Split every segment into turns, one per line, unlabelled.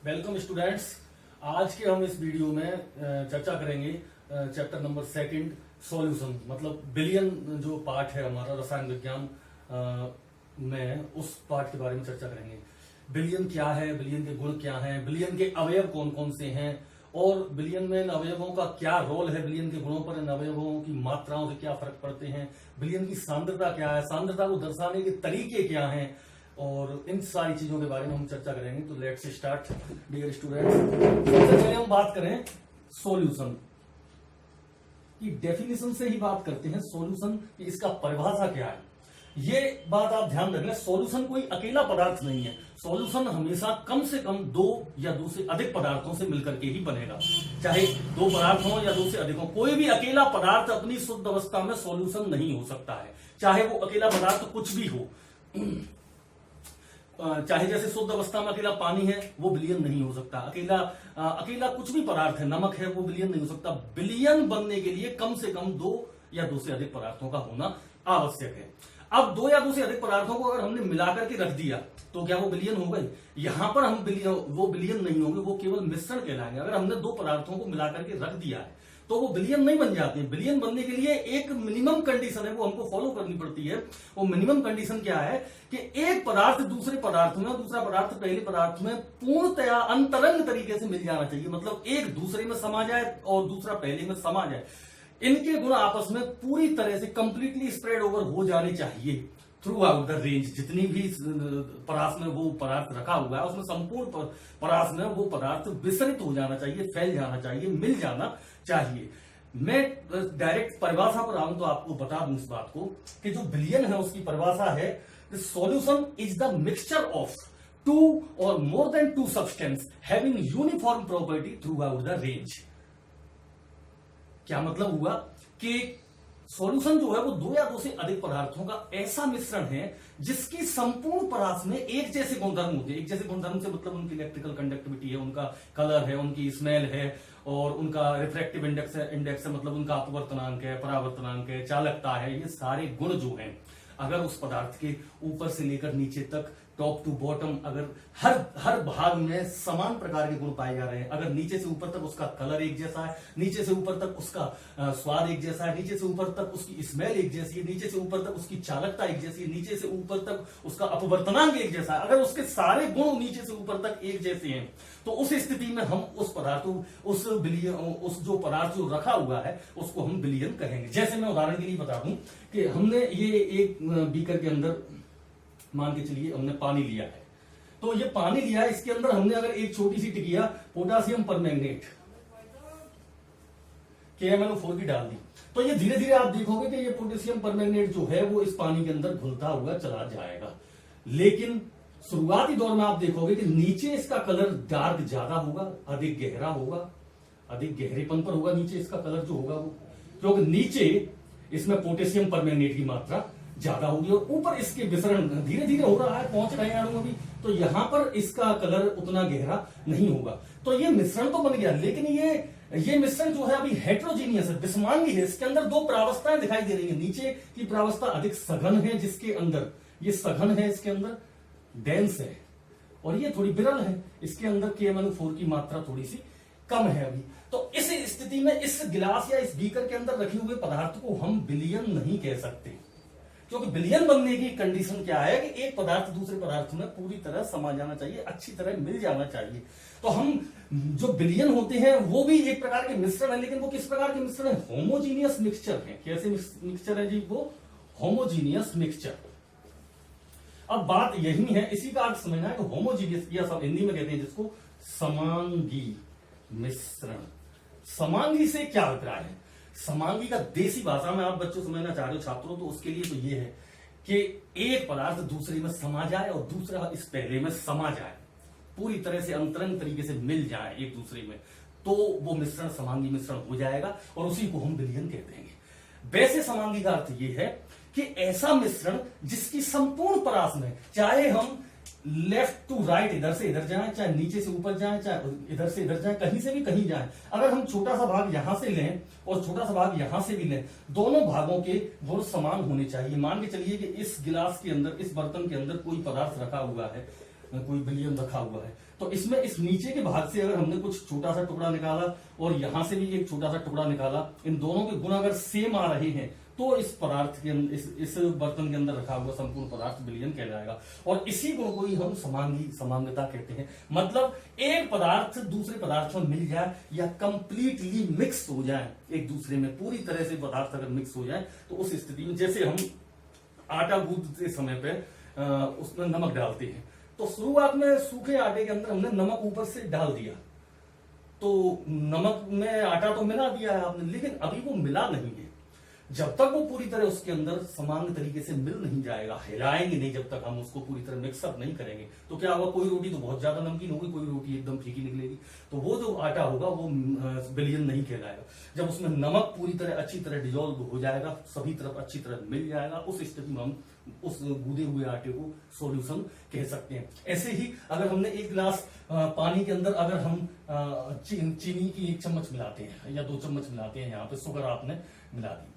Welcome students. आज के हम इस वीडियो में चर्चा करेंगे चैप्टर नंबर 2 सॉल्यूशन, मतलब बिलियन जो पार्ट है हमारा रसायन विज्ञान में, उस पार्ट के बारे में चर्चा करेंगे। बिलियन क्या है, बिलियन के गुण क्या हैं, बिलियन के अवयव कौन कौन से हैं और बिलियन में इन अवयवों का क्या रोल है, बिलियन के गुणों पर इन अवयवों की मात्राओं से क्या फर्क पड़ते हैं, बिलियन की सांद्रता क्या है, सांद्रता को दर्शाने के तरीके क्या हैं, और इन सारी चीजों के बारे में हम चर्चा करेंगे। तो लेट्स स्टार्ट डियर स्टूडेंट्स। सबसे पहले हम बात करें सॉल्यूशन की, डेफिनेशन से ही बात करते हैं। सॉल्यूशन की इसका परिभाषा क्या है, ये बात आप ध्यान रखना। सॉल्यूशन कोई अकेला पदार्थ नहीं है। सॉल्यूशन हमेशा कम से कम दो या दो से अधिक पदार्थों से मिलकर के ही बनेगा, चाहे दो पदार्थ हो या दो से अधिक हो। कोई भी अकेला पदार्थ अपनी शुद्ध अवस्था में सॉल्यूशन नहीं हो सकता है, चाहे वो अकेला पदार्थ कुछ भी हो। चाहे जैसे शुद्ध अवस्था में अकेला पानी है, वो बिलियन नहीं हो सकता। अकेला कुछ भी पदार्थ है, नमक है, वो बिलियन नहीं हो सकता। बिलियन बनने के लिए कम से कम दो या दो से अधिक पदार्थों का होना आवश्यक है। अब दो या दो से अधिक पदार्थों को अगर हमने मिलाकर के रख दिया तो क्या वो बिलियन हो गए? यहां पर हम वो बिलियन नहीं होंगे, वो केवल मिश्रण कहलाएंगे। अगर हमने दो पदार्थों को मिलाकर के रख दिया है तो वो बिलियन नहीं बन जाते हैं। बिलियन बनने के लिए एक मिनिमम कंडीशन है, वो हमको फॉलो करनी पड़ती है। वो मिनिमम कंडीशन क्या है कि एक पदार्थ दूसरे पदार्थ में और दूसरा पदार्थ पहले पदार्थ में पूर्णतया अंतरंग तरीके से मिल जाना चाहिए। मतलब एक दूसरे में समा जाए और दूसरा पहले में समा जाए। इनके गुण आपस में पूरी तरह से कंप्लीटली स्प्रेड ओवर हो जाने चाहिए थ्रू आउट द रेंज। जितनी भी परास में वो पदार्थ रखा हुआ है उसमें संपूर्ण परास में वो पदार्थ विसरित हो जाना चाहिए, फैल जाना चाहिए, मिल जाना चाहिए। मैं डायरेक्ट परिभाषा पर आऊं तो आपको बता दूं इस बात को कि जो बिलियन है उसकी परिभाषा है, solution is the mixture of two or more than two substance having uniform property throughout the range. क्या मतलब हुआ कि सॉल्यूशन जो है वो दो या दो से अधिक पदार्थों का ऐसा मिश्रण है जिसकी संपूर्ण परास में एक जैसे गुणधर्म होते हैं। एक जैसे गुणधर्म से मतलब उनकी इलेक्ट्रिकल कंडक्टिविटी है, उनका कलर है, उनकी स्मेल है और उनका रिफ्रैक्टिव इंडेक्स है, मतलब उनका अपवर्तनांक है, परावर्तनांक है, चालकता है। ये सारे गुण जो हैं अगर उस पदार्थ के ऊपर से लेकर नीचे तक, टॉप टू बॉटम, अगर हर भाग में समान प्रकार के गुण पाए जा रहे हैं, अगर नीचे से ऊपर तक उसका कलर एक जैसा है, नीचे से ऊपर तक उसका स्वाद एक जैसा है, नीचे से ऊपर तक उसकी स्मेल एक जैसी है, नीचे से ऊपर तक उसकी चालकता एक जैसी है, नीचे से ऊपर तक उसका अपवर्तनांक एक जैसा है, अगर उसके सारे गुण नीचे से ऊपर तक एक जैसे हैं तो उस स्थिति में हम उस पदार्थ उस जो पदार्थ जो रखा हुआ है उसको हम बिलियन कहेंगे। जैसे मैं उदाहरण के लिए बता दूं कि हमने ये एक बीकर के अंदर मान के चलिए हमने पानी लिया है, तो ये पानी लिया है, इसके अंदर हमने अगर एक छोटी सी टिकिया पोटासियम परमैंगनेट KMnO4 की डाल दी तो ये धीरे धीरे आप देखोगे कि ये पोटेशियम परमैंगनेट जो है वो इस पानी के अंदर घुलता हुआ चला जाएगा। लेकिन शुरुआती दौर में आप देखोगे कि नीचे इसका कलर डार्क ज्यादा होगा, अधिक गहरा होगा, अधिक गहरेपन पर होगा नीचे इसका कलर जो होगा वो, क्योंकि नीचे इसमें पोटेशियम परमैंगनेट की मात्रा ज्यादा होगी और ऊपर इसके विसरण धीरे धीरे हो रहा है, पहुंच रहे हैं अणु अभी, तो यहां पर इसका कलर उतना गहरा नहीं होगा। तो ये मिश्रण तो बन गया, लेकिन ये मिश्रण जो है अभी हेट्रोजीनियस है, विषमांगी है। इसके अंदर दो प्रावस्थाएं दिखाई दे रही है। नीचे की प्रावस्था अधिक सघन है, जिसके अंदर ये सघन है, इसके अंदर डेंस है, और ये थोड़ी विरल है, इसके अंदर KMnO4 की मात्रा थोड़ी सी कम है अभी। तो इस स्थिति में इस गिलास या इस बीकर के अंदर रखे हुए पदार्थ को हम बिलियन नहीं कह सकते, क्योंकि बिलियन बनने की कंडीशन क्या है कि एक पदार्थ दूसरे पदार्थ में पूरी तरह समा जाना चाहिए, अच्छी तरह मिल जाना चाहिए। तो हम जो बिलियन होते हैं वो भी एक प्रकार के मिश्रण है, लेकिन वो किस प्रकार के मिश्रण है? होमोजीनियस मिक्सचर है। कैसे मिक्सचर है जी? वो होमोजीनियस मिक्सचर। अब बात यही है, इसी का अर्थ समझना है कि होमोजीनियस, या सब हिंदी में कहते हैं जिसको समांगी मिश्रण। समांगी से क्या अभिप्राय है? समांगी का देसी भाषा में आप बच्चों समझना चाह रहे हो छात्रों, तो उसके लिए तो ये है कि एक पदार्थ दूसरे में समा जाए और दूसरा इस पहले में समा जाए, पूरी तरह से अंतरंग तरीके से मिल जाए एक दूसरे में, तो वो मिश्रण समांगी मिश्रण हो जाएगा और उसी को हम बिलियन कहते हैं। वैसे समांगी का अर्थ ये है कि ऐसा मिश्रण जिसकी संपूर्ण परास में, चाहे हम लेफ्ट टू राइट इधर से इधर जाएं, चाहे नीचे से ऊपर जाएं, चाहे इधर से इधर जाएं, कहीं से भी कहीं जाएं, अगर हम छोटा सा भाग यहां से लें और छोटा सा भाग यहां से भी लें, दोनों भागों के गुण समान होने चाहिए। मान के चलिए कि इस गिलास के अंदर, इस बर्तन के अंदर कोई पदार्थ रखा हुआ है, कोई बिलियन रखा हुआ है, तो इसमें इस नीचे के भाग से अगर हमने कुछ छोटा सा टुकड़ा निकाला और यहां से भी एक छोटा सा टुकड़ा निकाला, इन दोनों के गुण अगर सेम आ रहे हैं तो इस पदार्थ के इस बर्तन के अंदर रखा हुआ संपूर्ण पदार्थ बिलियन कहलाएगा। और इसी गुण को ही हम समांगता कहते हैं। मतलब एक पदार्थ दूसरे पदार्थ में मिल जाए या कंप्लीटली मिक्स हो जाए एक दूसरे में, पूरी तरह से पदार्थ अगर मिक्स हो जाए तो उस स्थिति में, जैसे हम आटा गूंथते समय पे उसमें नमक डालते हैं, तो शुरुआत में सूखे आटे के अंदर हमने नमक ऊपर से डाल दिया, तो नमक में आटा तो मिला दिया है आपने, लेकिन अभी वो मिला नहीं है। जब तक वो पूरी तरह उसके अंदर समान तरीके से मिल नहीं जाएगा, हिलाएंगे नहीं जब तक हम उसको पूरी तरह मिक्सअप नहीं करेंगे, तो क्या होगा, कोई रोटी तो बहुत ज्यादा नमकीन होगी, कोई रोटी एकदम फीकी निकलेगी, तो वो जो आटा होगा वो बिलियन नहीं कहलाएगा। जब उसमें नमक पूरी तरह अच्छी तरह डिजोल्व हो जाएगा, सभी तरफ अच्छी तरह मिल जाएगा, उस स्थिति में हम उस गूदे हुए आटे को सॉल्यूशन कह सकते हैं। ऐसे ही अगर हमने एक गिलास पानी के अंदर अगर हम चीनी की 1 चम्मच मिलाते हैं या 2 चम्मच मिलाते हैं, यहाँ पे शुगर आपने मिला दी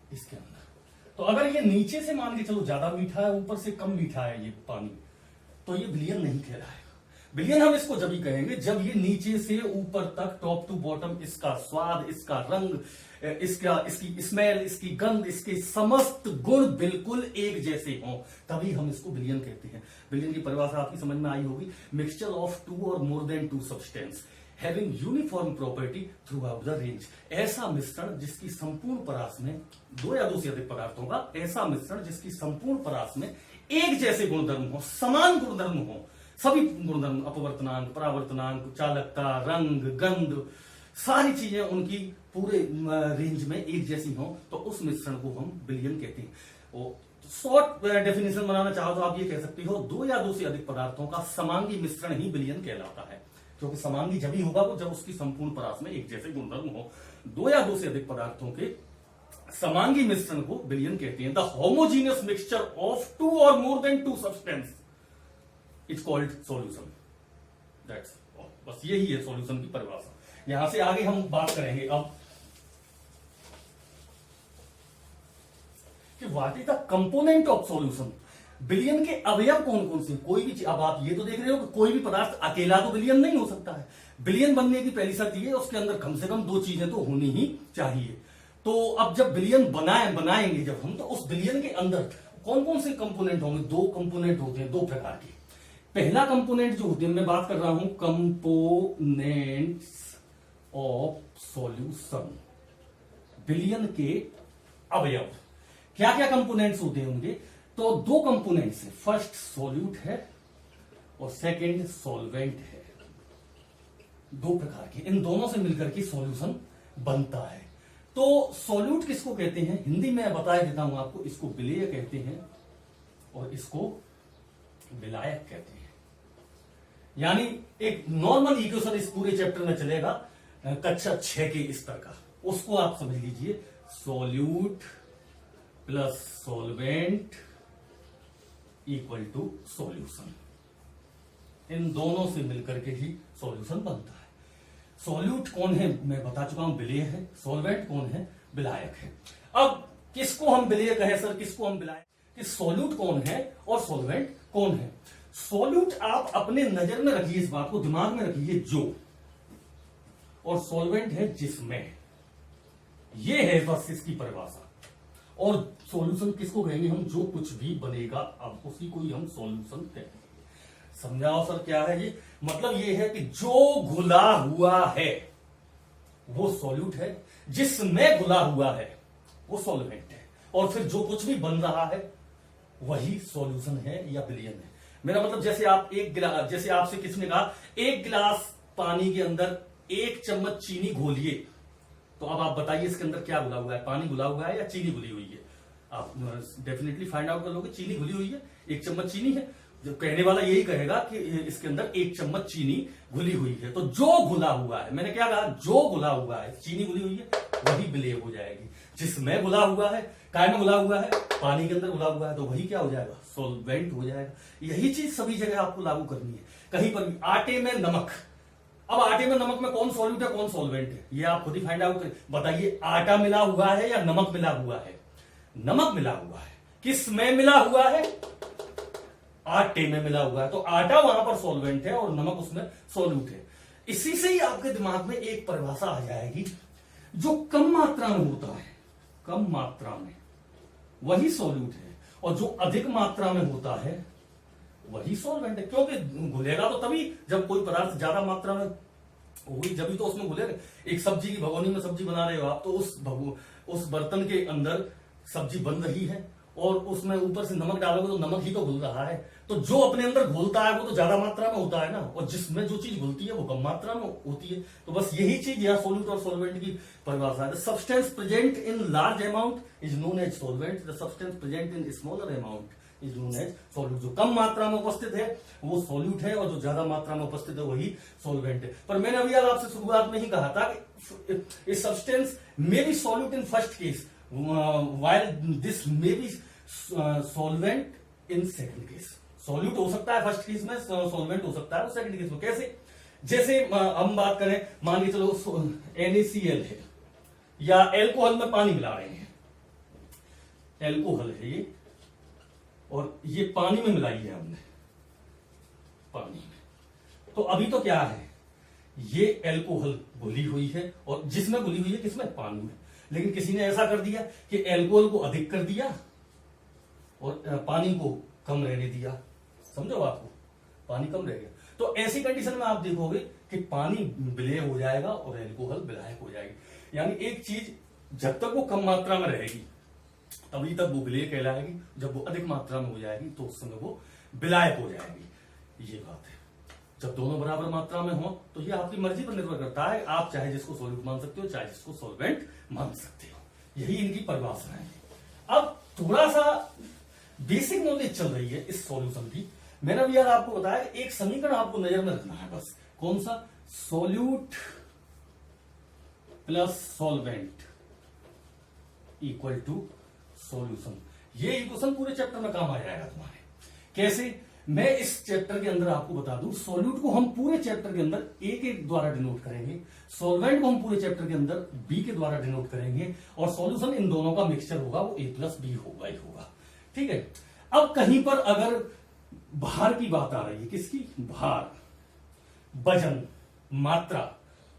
इसके अंदर, तो अगर ये नीचे से मान के चलो ज्यादा मीठा है, ऊपर से कम मीठा है ये पानी, तो ये बिलियन नहीं कहलाएगा। बिलियन हम इसको जब ही कहेंगे जब ये नीचे से ऊपर तक टॉप टू बॉटम इसका स्वाद, इसका रंग, इसकी स्मेल, इसकी गंध, इसके समस्त गुण बिल्कुल एक जैसे हों, तभी हम इसको बिलियन कहते हैं। बिलियन की परिभाषा आपकी समझ में आई होगी, मिक्सचर ऑफ 2 और more then 2 substance having uniform property throughout the range. ऐसा मिश्रण जिसकी संपूर्ण परास में 2 या 2 से अधिक पदार्थों का ऐसा मिश्रण जिसकी संपूर्ण परास में एक जैसे गुणधर्म हो, समान गुणधर्म हो, सभी गुणधर्म, अपवर्तनांक, परावर्तनांक, चालकता, रंग, गंध, सारी चीजें उनकी पूरे रेंज में एक जैसी हो, तो उस मिश्रण को हम बिलियन कहते हैं। शॉर्ट डेफिनेशन बनाना चाहो तो आप ये कह सकते हो 2 या 2 से अधिक पदार्थों का समांगी मिश्रण ही बिलियन कहलाता है, क्योंकि समांगी जब ही होगा वो जब उसकी संपूर्ण परास में एक जैसे गुणधर्म हो। 2 या 2 से अधिक पदार्थों के समांगी मिश्रण को बिलियन कहते हैं। द होमोजीनियस मिक्सचर ऑफ 2 और more then 2 substance is called solution. That's all, बस यही है सॉल्यूशन की परिभाषा। यहां से आगे हम बात करेंगे अब कि what is the component of solution. Billion के अवयव कौन कौन से, कोई भी चीज, अब आप ये तो देख रहे हो कि कोई भी पदार्थ अकेला तो बिलियन नहीं हो सकता है। बिलियन बनने की पहली शर्त ये, उसके अंदर कम से कम 2 चीजें तो होनी ही चाहिए। तो अब जब बिलियन बनाएंगे जब हम, तो उस बिलियन के अंदर कौन कौन से कंपोनेंट होंगे? 2 कंपोनेंट होते हैं, 2 प्रकार के। पहला कंपोनेंट जो होते हैं, मैं बात कर रहा हूं कंपोनेंट्स ऑफ सॉल्यूशन, बिलियन के अवयव। क्या क्या कंपोनेंट्स होते हैं उनके? तो 2 कंपोनेंट्स है, फर्स्ट सॉल्यूट है और सेकंड सॉल्वेंट है। 2 प्रकार के, इन दोनों से मिलकर के सॉल्यूशन बनता है। तो सॉल्यूट किसको कहते हैं? हिंदी में बता देता हूं आपको, इसको विलेय कहते हैं और इसको विलायक कहते हैं। यानी एक नॉर्मल इक्वेशन इस पूरे चैप्टर में चलेगा कक्षा 6 के स्तर का, उसको आप समझ लीजिए, solute plus solvent equal to solution. इन दोनों से मिलकर के ही सॉल्यूशन बनता है। सॉल्यूट कौन है मैं बता चुका हूं, विलेय है। सॉल्वेंट कौन है? विलायक है। अब किसको हम विलेय कहें सर, किसको हम विलायक? कि सॉल्यूट कौन है और सॉल्वेंट कौन है। सॉल्यूट आप अपने नजर में रखिए, इस बात को दिमाग में रखिए, जो, और सॉल्वेंट है जिसमें। ये है बस इसकी परिभाषा। और सॉल्यूशन किसको कहेंगे हम? जो कुछ भी बनेगा अब उसी को ही हम सॉल्यूशन कहेंगे। समझाओ सर क्या है ये? मतलब ये है कि जो घुला हुआ है वो सॉल्यूट है, जिसमें घुला हुआ है वो सॉल्वेंट है, और फिर जो कुछ भी बन रहा है वही सॉल्यूशन है या विलयन है। मेरा मतलब जैसे आप एक गिलास, जैसे आपसे किसने कहा 1 गिलास पानी के अंदर 1 चम्मच चीनी घोलिए, तो अब आप बताइए इसके अंदर क्या घुला हुआ है? पानी घुला हुआ है या चीनी घुली हुई है? आप डेफिनेटली फाइंड आउट कर लोगे, चीनी घुली हुई है, 1 चम्मच चीनी है। जब कहने वाला यही कहेगा कि इसके अंदर 1 चम्मच चीनी घुली हुई है, तो जो घुला हुआ है, मैंने क्या कहा, जो घुला हुआ है, चीनी घुली हुई है, वही विलेय हो जाएगी। जिसमें घुला हुआ है, काय में घुला हुआ है, पानी के अंदर घुला हुआ है, तो वही क्या हो जाएगा? सॉल्वेंट हो जाएगा। यही चीज सभी जगह आपको लागू करनी है। कहीं पर भी आटे में नमक, अब आटे में नमक में कौन सॉल्यूट है कौन सॉल्वेंट है, ये आप खुद ही फाइंड आउट करें। बताइए आटा मिला हुआ है या नमक मिला हुआ है? नमक मिला हुआ है। किस में मिला हुआ है? आटे में मिला हुआ है, तो आटा वहां पर सॉल्वेंट है और नमक उसमें सॉल्यूट है। इसी से ही आपके दिमाग में एक परिभाषा आ जाएगी, जो कम मात्रा में होता है, कम मात्रा में वही सॉल्यूट है, और जो अधिक मात्रा में होता है वही सॉल्वेंट है। क्योंकि घुलेगा तो तभी जब कोई पदार्थ ज्यादा मात्रा में होगी, जब तो उसमें घुलेगा। एक सब्जी की भगोनी में सब्जी बना रहे हो आप, तो उस बर्तन के अंदर सब्जी बन रही है और उसमें ऊपर से नमक डालोगे तो नमक ही तो घुल रहा है। तो जो अपने अंदर घुलता है वो तो ज्यादा मात्रा में होता है ना, और जिसमें जो चीज घुलती है वो कम मात्रा में होती है। तो बस यही चीज यहाँ सॉल्यूट और सॉल्वेंट की परिभाषा है। Substance present in large amount is known as solvent, the substance present in smaller amount is known as solute. जो कम मात्रा में उपस्थित है वो सॉल्यूट है, और जो ज्यादा मात्रा में उपस्थित है वही सॉल्वेंट है। पर मैंने अभी यार आपसे शुरुआत में ही कहा था कि substance may be solute in first case while this may be solvent in second case। Solute हो सकता है फर्स्ट केस में, सॉल्वेंट हो सकता है सेकंड केस में। कैसे? जैसे हम बात करें, मान के चलो NaCl है, या एल्कोहल में पानी मिला रहे हैं, एल्कोहल है ये, और ये पानी में मिलाई है हमने, पानी में। तो अभी तो क्या है, ये एल्कोहल घुली हुई है, और जिसमें घुली हुई है किसमें? पानी में। लेकिन किसी ने ऐसा कर दिया कि एल्कोहल को अधिक कर दिया और पानी को कम रहने दिया। समझो बात को, पानी कम रह गया। तो ऐसी कंडीशन में आप देखोगे कि पानी विलय हो जाएगा और एल्कोहल विलायक हो जाएगी। यानी एक चीज जब तक वो कम मात्रा में रहेगी तभी तक वो विलय कहलाएगी, जब वो अधिक मात्रा में हो जाएगी तो उस समय वो विलायक हो जाएगी। ये बात है। जब दोनों बराबर मात्रा में हो तो ये आपकी मर्जी पर निर्भर करता है, आप चाहे जिसको सॉल्यूट मान सकते हो, चाहे जिसको सॉल्वेंट मान सकते हो। यही इनकी परिभाषा है। अब थोड़ा सा बेसिक नॉलेज चल रही है इस सॉल्यूशन की। मैंने अभी यार आपको बताया एक समीकरण आपको नजर में रखना है बस। कौन सा? Solute plus solvent equal to solution. ये इक्वेशन पूरे चैप्टर में काम आ जाएगा तुम्हारे। कैसे? मैं इस चैप्टर के अंदर आपको बता दूं, सॉल्यूट को हम पूरे चैप्टर के अंदर ए के द्वारा डिनोट करेंगे, सॉल्वेंट को हम पूरे चैप्टर के अंदर बी के द्वारा डिनोट करेंगे, और सॉल्यूशन इन दोनों का मिक्सचर होगा, वो ए प्लस बी होगा ही होगा। ठीक है। अब कहीं पर अगर भार की बात आ रही है, किसकी? भार, वजन, मात्रा,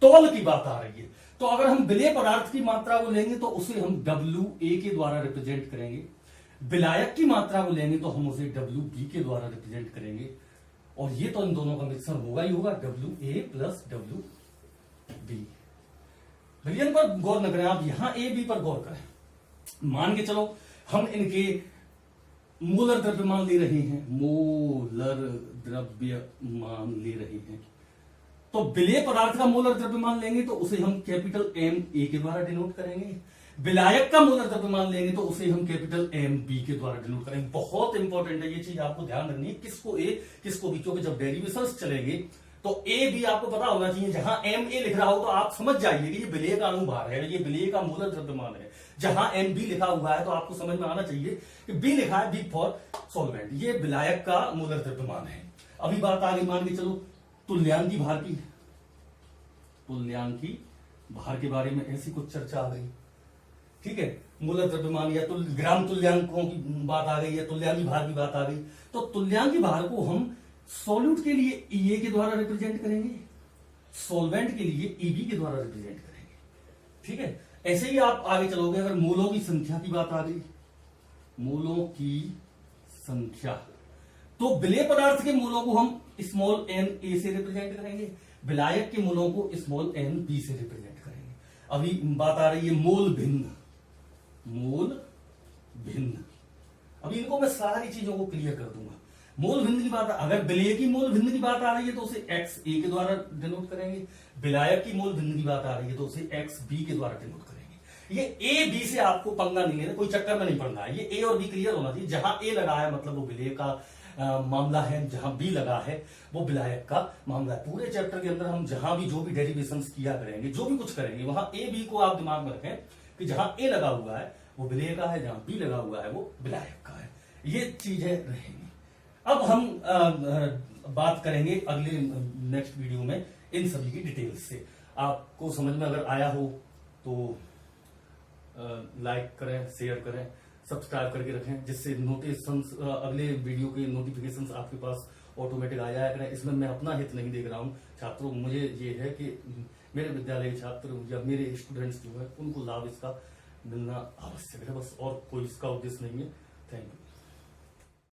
तौल की बात आ रही है, तो अगर हम विलेय पदार्थ की मात्रा को लेंगे तो उसे हम WA के द्वारा रिप्रेजेंट करेंगे, विलायक की मात्रा को लेंगे तो हम उसे WB के द्वारा रिप्रेजेंट करेंगे, और ये तो इन दोनों का मिक्सर होगा ही होगा, WA प्लस WB। विलयन पर गौर न करें आप, यहां AB पर गौर करें। मान के चलो हम इनके मोलर द्रव्यमान ले रहे हैं, मोलर द्रव्यमान ले रहे हैं, तो विलेय पदार्थ का मोलर द्रव्यमान लेंगे तो उसे हम कैपिटल MA के द्वारा डिनोट करेंगे, विलायक का मोलर द्रव्यमान लेंगे तो उसे हम कैपिटल MB के द्वारा डिनोट करेंगे। बहुत इंपॉर्टेंट है ये चीज, आपको ध्यान रखनी है, किसको A किसको B, क्योंकि जब डेरिवेशंस चलेंगे तो A B आपको पता होना चाहिए। जहां MA लिख रहा हो तो आप समझ जाइए कि ये विलेय का अनुभार है, ये विलेय का मोलर द्रव्यमान है। जहां MB लिखा हुआ है तो आपको समझ में आना चाहिए कि B लिखा है, B फॉर सॉल्वेंट, ये विलायक का मोलर द्रव्यमान है। अभी बात आ गई, मान के चलो तुल्यांकी भार की, तुल्यांकी भार के बारे में ऐसी कुछ चर्चा आ गई। ठीक है, मूलर द्रव्यमान या ग्राम तुल्यांकों की बात आ गई, या तुल्यांकी भार की बात आ गई, तो तुल्यांकी भार को हम सॉल्यूट के लिए EA के द्वारा रिप्रेजेंट करेंगे, सॉल्वेंट के लिए EB के द्वारा रिप्रेजेंट करेंगे। ठीक है, ऐसे ही आप आगे चलोगे। अगर मूलों की संख्या की बात आ गई, मूलों की संख्या, तो विलेय पदार्थ के मूलों को हम स्मॉल n A से रिप्रेजेंट करेंगे, विलायक के मूलों को स्मॉल n B से रिप्रेजेंट करेंगे। अभी बात आ रही है मोल भिन्न, मोल भिन्न। अभी इनको मैं सारी चीजों को क्लियर कर दूंगा। मोल भिन्न की बात, अगर विलेय की मोल भिन्न की बात आ रही है तो उसे XA के द्वारा डिनोट करेंगे, विलायक की मोल भिन्न की बात आ रही है तो उसे XB के द्वारा डिनोट करेंगे। ये A B से आपको पंगा नहीं लेना, कोई चक्कर में नहीं पड़ना है। ये A और B क्लियर होना चाहिए। जहां A लगा है मतलब वो विलेय का मामला है, जहां B लगा है वो विलायक का मामला है। पूरे चैप्टर के अंदर हम जहां भी जो भी डेरिवेशंस किया करेंगे, जो भी कुछ करेंगे, वहां A B को आप दिमाग में रखें कि जहां A लगा हुआ है वो विलेय का है, जहां B लगा हुआ है वो विलायक का है। ये चीजें रहेंगी। अब हम बात करेंगे अगले नेक्स्ट वीडियो में इन सभी की डिटेल्स से। आपको समझ में अगर आया हो तो लाइक करें, शेयर करें, सब्सक्राइब करके रखें, जिससे नोटिफिकेशंस अगले वीडियो के नोटिफिकेशंस आपके पास ऑटोमेटिक आ जाया करें। इसमें मैं अपना हित नहीं देख रहा हूं छात्रों, मुझे ये है कि मेरे विद्यालय के छात्र या मेरे स्टूडेंट्स जो है उनको लाभ इसका मिलना आवश्यक है, बस और कोई इसका उद्देश्य नहीं है। Thank you.